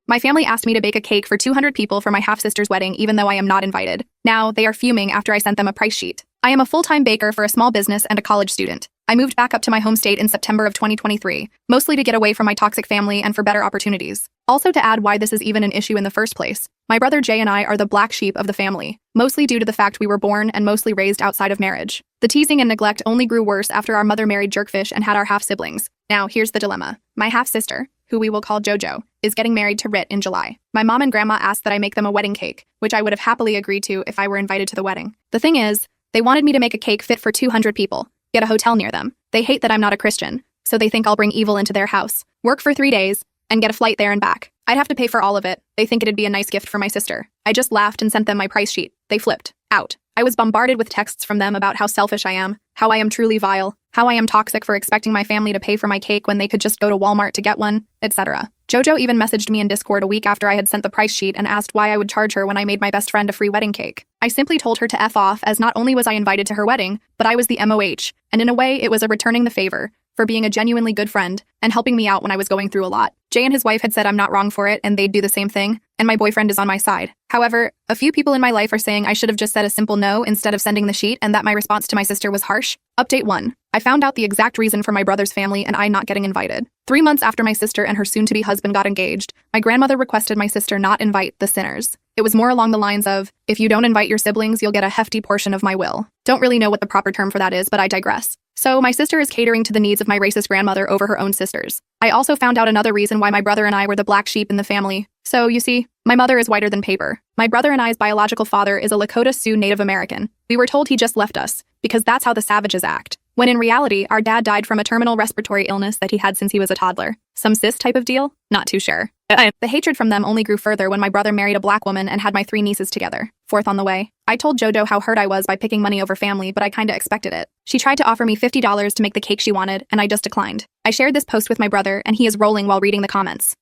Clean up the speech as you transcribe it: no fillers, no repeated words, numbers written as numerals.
My family asked me to bake a cake for 200 people for my half-sister's wedding even though I am not invited. Now, they are fuming after I sent them a price sheet. I am a full-time baker for a small business and a college student. I moved back up to my home state in September of 2023, mostly to get away from my toxic family and for better opportunities. Also to add why this is even an issue in the first place, my brother Jay and I are the black sheep of the family, mostly due to the fact we were born and mostly raised outside of marriage. The teasing and neglect only grew worse after our mother married Jerkfish and had our half-siblings. Now, here's the dilemma. My half-sister, who we will call JoJo, is getting married to Rit in July. My mom and grandma asked that I make them a wedding cake, which I would have happily agreed to if I were invited to the wedding. The thing is, they wanted me to make a cake fit for 200 people, get a hotel near them. They hate that I'm not a Christian, so they think I'll bring evil into their house, work for 3 days, and get a flight there and back. I'd have to pay for all of it. They think it'd be a nice gift for my sister. I just laughed and sent them my price sheet. They flipped out. I was bombarded with texts from them about how selfish I am, how I am truly vile, how I am toxic for expecting my family to pay for my cake when they could just go to Walmart to get one, etc. JoJo even messaged me in Discord a week after I had sent the price sheet and asked why I would charge her when I made my best friend a free wedding cake. I simply told her to F off, as not only was I invited to her wedding, but I was the MOH, and in a way it was a returning the favor for being a genuinely good friend and helping me out when I was going through a lot. Jay and his wife had said I'm not wrong for it and they'd do the same thing, and my boyfriend is on my side. However, a few people in my life are saying I should have just said a simple no instead of sending the sheet and that my response to my sister was harsh. Update 1. I found out the exact reason for my brother's family and I not getting invited. 3 months after my sister and her soon-to-be husband got engaged, my grandmother requested my sister not invite the sinners. It was more along the lines of, if you don't invite your siblings, you'll get a hefty portion of my will. Don't really know what the proper term for that is, but I digress. So my sister is catering to the needs of my racist grandmother over her own sisters. I also found out another reason why my brother and I were the black sheep in the family. So, you see, my mother is whiter than paper. My brother and I's biological father is a Lakota Sioux Native American. We were told he just left us, because that's how the savages act. When in reality, our dad died from a terminal respiratory illness that he had since he was a toddler. Some cis type of deal? Not too sure. The hatred from them only grew further when my brother married a black woman and had my 3 nieces together. 4th on the way. I told JoJo how hurt I was by picking money over family, but I kinda expected it. She tried to offer me $50 to make the cake she wanted, and I just declined. I shared this post with my brother, and he is rolling while reading the comments.